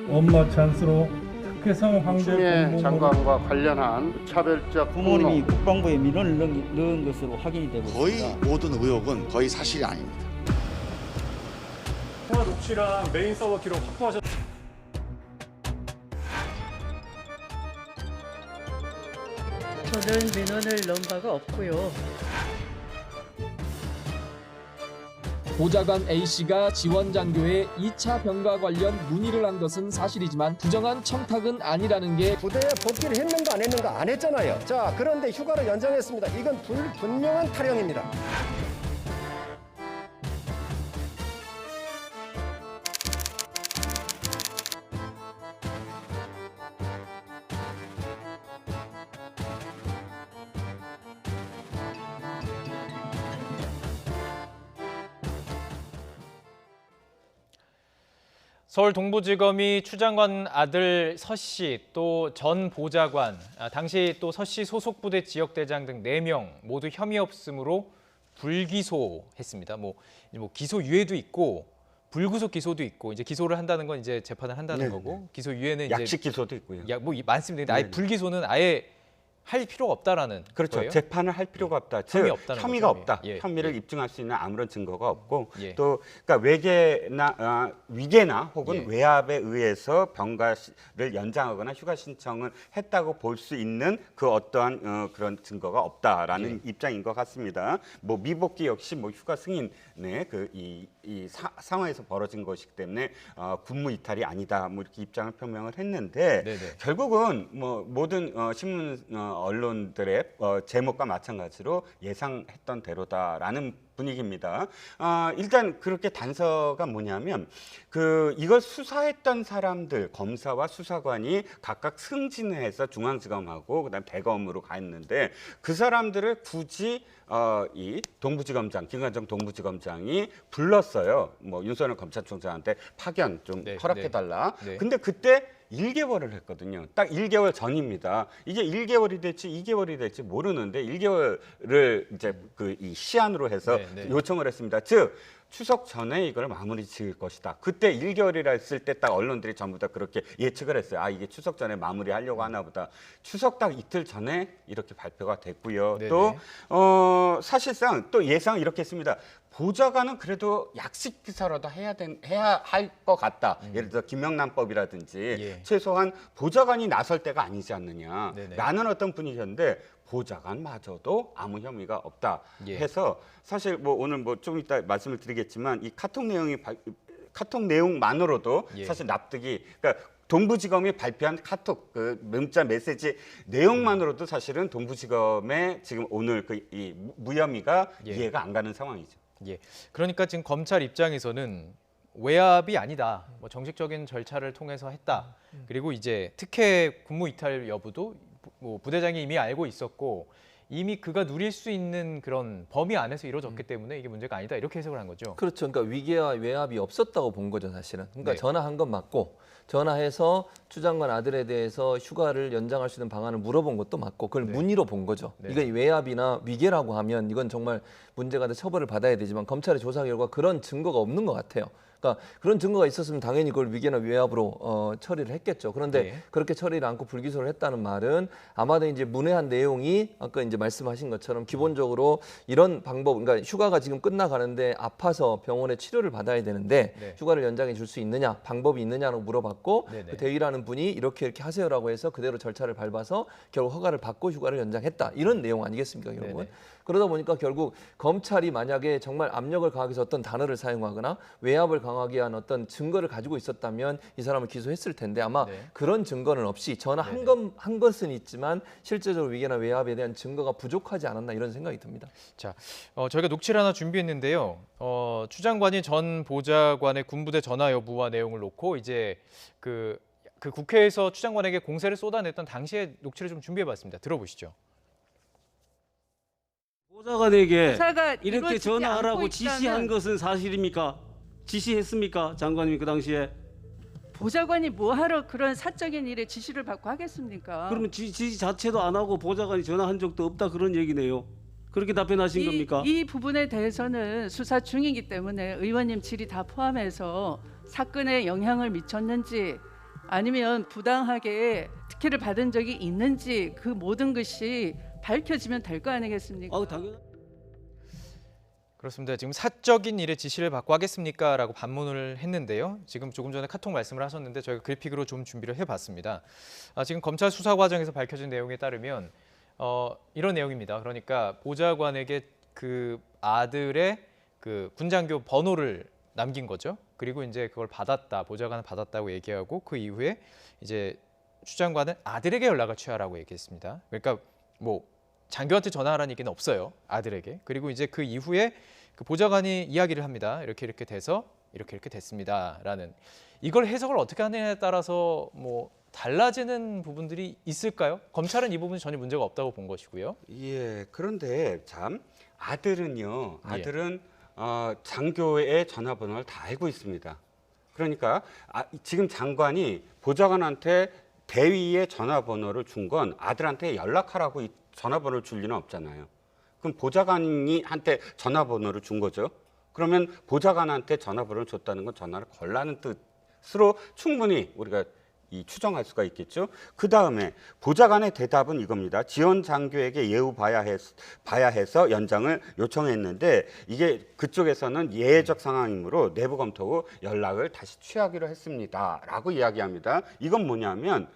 엄마 찬스로 특혜성 황제 추미애 공무원 장관과 관련한 차별적 부모님이 폭로, 국방부에 민원을 넣은 것으로 확인이 되고 거의 있습니다. 모든 의혹은 거의 사실이 아닙니다. 통화 녹취랑 메인 서버 기록 확보하셨. 저는 민원을 넣은 바가 없고요. 보좌관 A씨가 지원장교에 2차 병가 관련 문의를 한 것은 사실이지만 부정한 청탁은 아니라는 게 부대에 복귀를 했는가 안 했는가 안 했잖아요. 자, 그런데 휴가를 연장했습니다. 이건 분명한 탈영입니다. 서울 동부지검이 추 장관 아들 서 씨, 또 전 보좌관, 당시 또 서 씨 소속 부대 지역대장 등 4명 모두 혐의 없음으로 불기소했습니다. 뭐 기소 유예도 있고 불구속 기소도 있고 이제 기소를 한다는 건 이제 재판을 한다는 네네. 거고 기소 유예는 이제 약식 기소도 있고요. 뭐 많습니다. 아예 네네. 불기소는 아예 할 필요가 없다라는 그렇죠. 거예요? 재판을 할 필요가 없다. 즉 혐의 없다는 혐의가 거죠. 없다. 예. 혐의를 예. 입증할 수 있는 아무런 증거가 없고 예. 또 그러니까 외계나 위계나 혹은 예. 외압에 의해서 병가를 연장하거나 휴가 신청을 했다고 볼 수 있는 그 어떠한 그런 증거가 없다라는 입장인 것 같습니다. 뭐 미복귀 역시 뭐 휴가 승인의 상황에서 벌어진 것이기 때문에 군무 이탈이 아니다. 뭐 이렇게 입장을 표명을 했는데 네네. 결국은 뭐 모든 신문 언론들의 제목과 마찬가지로 예상했던 대로다라는 분위기입니다. 일단 그렇게 단서가 뭐냐면 이걸 수사했던 사람들, 검사와 수사관이 각각 승진해서 중앙지검하고 그다음 대검으로 갔는데 그 사람들을 굳이 이 동부지검장 김관정 동부지검장이 불렀어요. 뭐 윤석열 검찰총장한테 파견 좀 네, 허락해달라. 네. 근데 그때 1개월을 했거든요. 딱 1개월 전입니다. 이게 1개월이 될지 2개월이 될지 모르는데 1개월을 이제 이 시한으로 해서 네, 네. 요청을 했습니다. 즉 추석 전에 이걸 마무리 지을 것이다. 그때 1개월이라 했을 때 딱 언론들이 전부 다 그렇게 예측을 했어요. 아, 이게 추석 전에 마무리하려고 하나 보다. 추석 딱 이틀 전에 이렇게 발표가 됐고요. 네네. 또 사실상 또 예상 이렇게 했습니다. 보좌관은 그래도 약식 기사라도 해야 할 것 같다. 예를 들어 김영란법이라든지 예. 최소한 보좌관이 나설 때가 아니지 않느냐. 네네. 라는 어떤 분위기였는데 보좌관마저도 아무 혐의가 없다 예. 해서 사실 뭐 오늘 뭐 좀 이따 말씀을 드리겠지만 이 카톡 내용만으로도 예. 사실 납득이 그러니까 동부지검이 발표한 카톡 그 문자 메시지 내용만으로도 사실은 동부지검의 지금 오늘 이 무혐의가 예. 이해가 안 가는 상황이죠. 예. 그러니까 지금 검찰 입장에서는 외압이 아니다. 뭐 정식적인 절차를 통해서 했다. 그리고 이제 특혜 군무 이탈 여부도 뭐 부대장이 이미 알고 있었고 이미 그가 누릴 수 있는 그런 범위 안에서 이루어졌기 때문에 이게 문제가 아니다. 이렇게 해석을 한 거죠. 그렇죠. 그러니까 위계와 외압이 없었다고 본 거죠, 사실은. 그러니까 네. 전화한 건 맞고 전화해서 추 장관 아들에 대해서 휴가를 연장할 수 있는 방안을 물어본 것도 맞고 그걸 네. 문의로 본 거죠. 네. 이건 외압이나 위계라고 하면 이건 정말 문제가 돼 처벌을 받아야 되지만 검찰의 조사 결과 그런 증거가 없는 것 같아요. 그러니까 그런 증거가 있었으면 당연히 그걸 위계나 외압으로 처리를 했겠죠. 그런데 네. 그렇게 처리를 않고 불기소를 했다는 말은 아마도 이제 문의한 내용이 아까 이제 말씀하신 것처럼 기본적으로 이런 방법, 그러니까 휴가가 지금 끝나가는데 아파서 병원에 치료를 받아야 되는데 네. 휴가를 연장해 줄 수 있느냐, 방법이 있느냐고 물어봤고 네네. 그 대위라는 분이 이렇게 하세요라고 해서 그대로 절차를 밟아서 결국 허가를 받고 휴가를 연장했다. 이런 내용 아니겠습니까, 결국은? 네네. 그러다 보니까 결국 검찰이 만약에 정말 압력을 가하기 위해서 어떤 단어를 사용하거나 외압을 강하게 위한 어떤 증거를 가지고 있었다면 이 사람을 기소했을 텐데 아마 네. 그런 증거는 없이 전화한 것은 있지만 실제적으로 위계나 외압에 대한 증거가 부족하지 않았나 이런 생각이 듭니다. 자, 저희가 녹취를 하나 준비했는데요. 추 장관이 전 보좌관의 군부대 전화 여부와 내용을 놓고 이제 그 국회에서 추 장관에게 공세를 쏟아냈던 당시의 녹취를 좀 준비해봤습니다. 들어보시죠. 보좌관에게 이렇게 이루어지지 전화하라고 않고 지시한 있다는- 것은 사실입니까? 지시했습니까? 장관님이 그 당시에? 보좌관이 뭐하러 그런 사적인 일에 지시를 받고 하겠습니까? 그러면 지시 자체도 안 하고 보좌관이 전화한 적도 없다 그런 얘기네요. 그렇게 답변하신 겁니까? 이 부분에 대해서는 수사 중이기 때문에 의원님 질의 다 포함해서 사건에 영향을 미쳤는지 아니면 부당하게 특혜를 받은 적이 있는지 그 모든 것이 밝혀지면 될 거 아니겠습니까? 당연. 그렇습니다. 지금 사적인 일에 지시를 받고 하겠습니까? 라고 반문을 했는데요. 지금 조금 전에 카톡 말씀을 하셨는데 저희가 그래픽으로 좀 준비를 해봤습니다. 지금 검찰 수사 과정에서 밝혀진 내용에 따르면 이런 내용입니다. 그러니까 보좌관에게 그 아들의 그 군장교 번호를 남긴 거죠. 그리고 이제 그걸 받았다, 보좌관은 받았다고 얘기하고 그 이후에 이제 추 장관은 아들에게 연락을 취하라고 얘기했습니다. 그러니까 뭐 장교한테 전화하라는 얘기는 없어요. 아들에게. 그리고 이제 그 이후에 그 보좌관이 이야기를 합니다. 이렇게 돼서 이렇게 됐습니다라는. 이걸 해석을 어떻게 하느냐에 따라서 뭐 달라지는 부분들이 있을까요? 검찰은 이 부분이 전혀 문제가 없다고 본 것이고요. 예, 그런데 참 아들은요. 아들은 장교의 전화번호를 다 알고 있습니다. 그러니까 지금 장관이 보좌관한테 대위의 전화번호를 준 건 아들한테 연락하라고 전화번호를 줄 리는 없잖아요. 그럼 보좌관이 한테 전화번호를 준 거죠. 그러면 보좌관한테 전화번호를 줬다는 건 전화를 걸라는 뜻으로 충분히 우리가 추정할 수가 있겠죠. 그 다음에 보좌관의 대답은 이겁니다. 지원 장교에게 예우 봐야 해서 연장을 요청했는데 이게 그쪽에서는 예외적 상황이므로 내부 검토 후 연락을 다시 취하기로 했습니다라고 이야기합니다. 이건 뭐냐면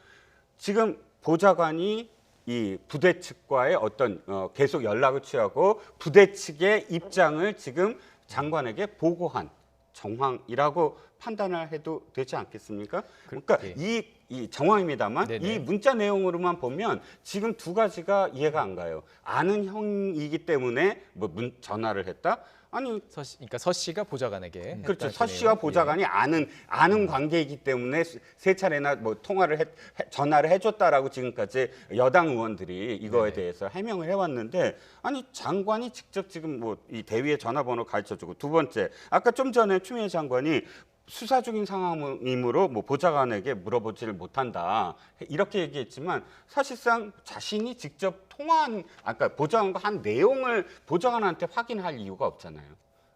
지금 보좌관이 이 부대 측과의 어떤 계속 연락을 취하고 부대 측의 입장을 지금 장관에게 보고한 정황이라고 판단을 해도 되지 않겠습니까? 그러니까 이 정황입니다만 이 문자 내용으로만 보면 지금 두 가지가 이해가 안 가요. 아는 형이기 때문에 뭐 전화를 했다? 아니, 그러니까 서 씨가 보좌관에게 그렇죠. 서 씨와 보좌관이 아는 관계이기 때문에 세 차례나 뭐 전화를 해줬다라고 지금까지 여당 의원들이 이거에 대해서 해명을 해왔는데 아니 장관이 직접 지금 뭐 이 대위의 전화번호 가르쳐주고 두 번째 아까 좀 전에 추미애 장관이 수사 중인 상황이므로 뭐 보좌관에게 물어보지를 못한다 이렇게 얘기했지만 사실상 자신이 직접 통화한 아까 보좌관과 한 내용을 보좌관한테 확인할 이유가 없잖아요.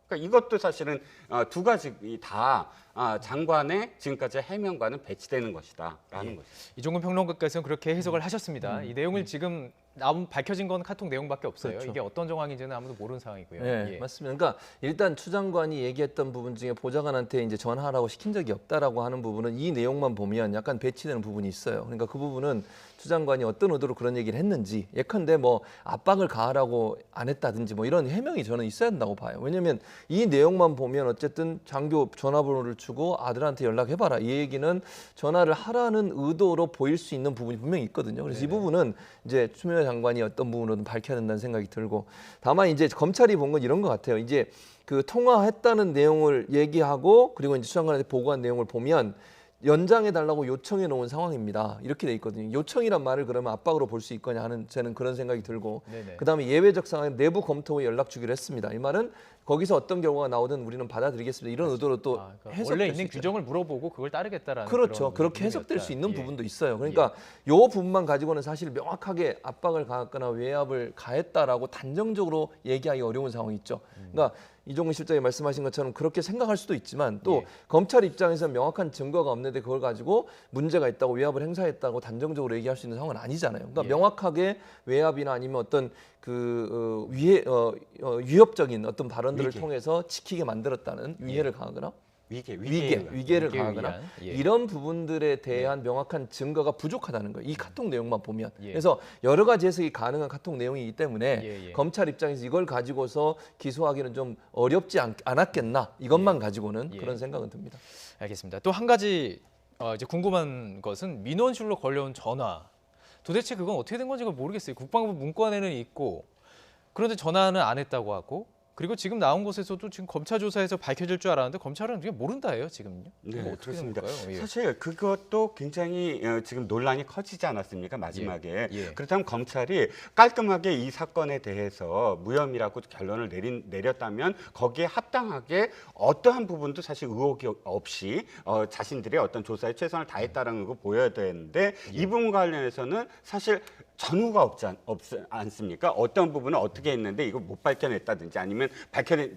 그러니까 이것도 사실은 두 가지 다 장관의 지금까지 해명과는 배치되는 것이다라는 것이죠. 이종근 평론가께서는 그렇게 해석을 하셨습니다. 이 내용을 지금 밝혀진 건 카톡 내용밖에 없어요. 그렇죠. 이게 어떤 정황인지는 아무도 모르는 상황이고요. 네, 맞습니다. 그러니까 일단 추 장관이 얘기했던 부분 중에 보좌관한테 이제 전화하라고 시킨 적이 없다라고 하는 부분은 이 내용만 보면 약간 배치되는 부분이 있어요. 그러니까 그 부분은 추 장관이 어떤 의도로 그런 얘기를 했는지 예컨대 뭐 압박을 가하라고 안 했다든지 뭐 이런 해명이 저는 있어야 된다고 봐요. 왜냐하면 이 내용만 보면 어쨌든 장교 전화번호를 주고 아들한테 연락해봐라 이 얘기는 전화를 하라는 의도로 보일 수 있는 부분이 분명히 있거든요. 그래서 이 부분은 이제 추미애 장관이 어떤 부분으로든 밝혀야 된다는 생각이 들고 다만 이제 검찰이 본 건 이런 것 같아요. 이제 그 통화했다는 내용을 얘기하고 그리고 이제 추 장관한테 보고한 내용을 보면 연장해 달라고 요청해 놓은 상황입니다. 이렇게 돼 있거든요. 요청이란 말을 그러면 압박으로 볼 수 있거냐 하는 저는 그런 생각이 들고 그다음에 예외적 상황에 내부 검토 후에 연락 주기로 했습니다. 이 말은 거기서 어떤 결과가 나오든 우리는 받아들이겠습니다. 이런 의도로 또 해석될 원래 있는 수 있죠. 규정을 물어보고 그걸 따르겠다라는 그렇죠. 그렇게 해석될 수 있는 부분도 있어요. 그러니까 요 부분만 가지고는 사실 명확하게 압박을 가했거나 외압을 가했다라고 단정적으로 얘기하기 어려운 상황이 있죠. 그러니까 이종근 실장이 말씀하신 것처럼 그렇게 생각할 수도 있지만 또 검찰 입장에서 명확한 증거가 없는데 그걸 가지고 문제가 있다고 외압을 행사했다고 단정적으로 얘기할 수 있는 상황은 아니잖아요. 그러니까 명확하게 외압이나 아니면 어떤 그 위협적인 어떤 발언들을 통해서 지키게 만들었다는 위해를 가하거나 위계를 가하거나 이런 부분들에 대한 명확한 증거가 부족하다는 거예요. 이 카톡 내용만 보면. 그래서 여러 가지 해석이 가능한 카톡 내용이기 때문에 검찰 입장에서 이걸 가지고서 기소하기는 좀 어렵지 않았겠나 이것만 가지고는 그런 생각은 듭니다. 알겠습니다. 또 한 가지 이제 궁금한 것은 민원실로 걸려온 전화. 도대체 그건 어떻게 된 건지 모르겠어요. 국방부 문건에는 있고 그런데 전화는 안 했다고 하고 그리고 지금 나온 곳에서도 지금 검찰 조사에서 밝혀질 줄 알았는데 검찰은 그게 모른다예요 지금요. 네, 어떻게 그렇습니다. 예. 사실 그것도 굉장히 지금 논란이 커지지 않았습니까 마지막에. 그렇다면 검찰이 깔끔하게 이 사건에 대해서 무혐의라고 결론을 내렸다면 거기에 합당하게 어떠한 부분도 사실 의혹이 없이 자신들의 어떤 조사에 최선을 다했다는 거 보여야 되는데 이 부분 관련해서는 사실 전후가 없지 않습니까? 어떤 부분은 어떻게 했는데 이거 못 밝혀냈다든지 아니면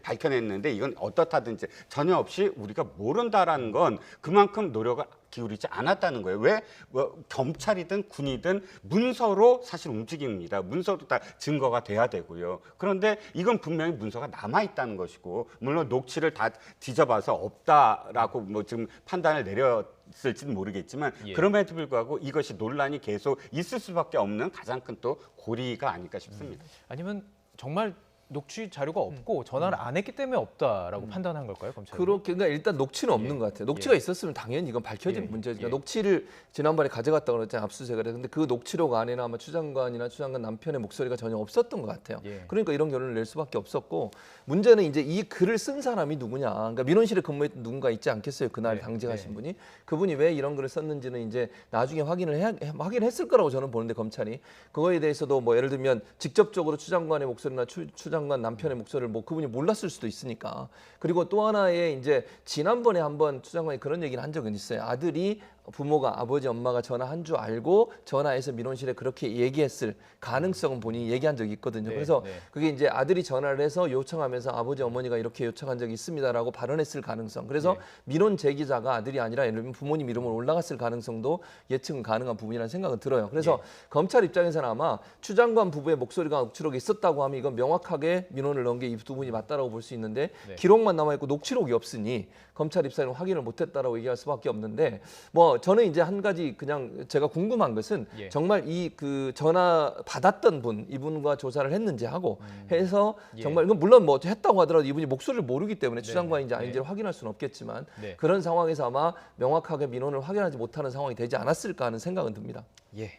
밝혀냈는데 이건 어떻다든지 전혀 없이 우리가 모른다라는 건 그만큼 노력을 기울이지 않았다는 거예요. 왜? 뭐 경찰이든 군이든 문서로 사실 움직입니다. 문서도 다 증거가 돼야 되고요. 그런데 이건 분명히 문서가 남아 있다는 것이고, 물론 녹취를 다 뒤져봐서 없다라고 뭐 지금 판단을 내렸을지는 모르겠지만 예. 그럼에도 불구하고 이것이 논란이 계속 있을 수밖에 없는 가장 큰 또 고리가 아닐까 싶습니다. 아니면 정말 녹취 자료가 없고 전화를 안 했기 때문에 없다라고 판단한 걸까요, 검찰이? 그렇게 그러니까 일단 녹취는 없는 예. 것 같아요. 녹취가 예. 있었으면 당연히 이건 밝혀질 예. 문제니까 예. 녹취를 지난번에 가져갔다 그랬잖아요. 압수수색을 해서. 근데 그 녹취록 안에는 아마 추 장관이나 추 장관 남편의 목소리가 전혀 없었던 것 같아요. 예. 그러니까 이런 결론을 낼 수밖에 없었고, 문제는 이제 이 글을 쓴 사람이 누구냐. 그러니까 민원실에 근무했던 누군가 있지 않겠어요. 그날 네. 당직하신 네. 분이. 그분이 왜 이런 글을 썼는지는 이제 나중에 확인했을 거라고 저는 보는데, 검찰이 그거에 대해서도 뭐 예를 들면 직접적으로 추 장관의 목소리나 추 장관 남편의 목소리를 뭐 그분이 몰랐을 수도 있으니까. 그리고 또 하나의 이제 지난번에 한번 추 장관이 그런 얘기를 한 적은 있어요. 아들이 부모가 아버지 엄마가 전화한 줄 알고 전화해서 민원실에 그렇게 얘기했을 가능성은 본인이 얘기한 적이 있거든요. 네, 그래서 네. 그게 이제 아들이 전화를 해서 요청하면서 아버지 어머니가 이렇게 요청한 적이 있습니다라고 발언했을 가능성. 그래서 네. 민원 제기자가 아들이 아니라 예를 들면 부모님 이름으로 올라갔을 가능성도 예측은 가능한 부분이라는 생각은 들어요. 그래서 검찰 입장에서는 아마 추 장관 부부의 목소리가 녹취록에 있었다고 하면 이건 명확하게 민원을 넣은 게 이 두 분이 맞다라고 볼 수 있는데, 네. 기록만 남아 있고 녹취록이 없으니 검찰 입장에는 확인을 못했다라고 얘기할 수밖에 없는데, 뭐 저는 이제 한 가지 그냥 제가 궁금한 것은 예. 정말 이 그 전화 받았던 분, 이분과 조사를 했는지 하고 해서 예. 정말 이건 물론 뭐 했다고 하더라도 이분이 목소리를 모르기 때문에 네. 추 장관인지 네. 아닌지를 확인할 수는 없겠지만 네. 그런 상황에서 아마 명확하게 민원을 확인하지 못하는 상황이 되지 않았을까 하는 생각은 듭니다. 예.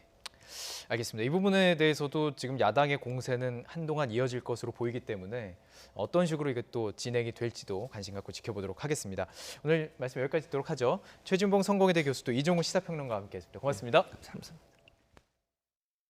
알겠습니다. 이 부분에 대해서도 지금 야당의 공세는 한동안 이어질 것으로 보이기 때문에 어떤 식으로 이게 또 진행이 될지도 관심 갖고 지켜보도록 하겠습니다. 오늘 말씀 여기까지 듣도록 하죠. 최진봉 성공회대 교수도 이종우 시사평론가와 함께했습니다. 고맙습니다. 감사합니다.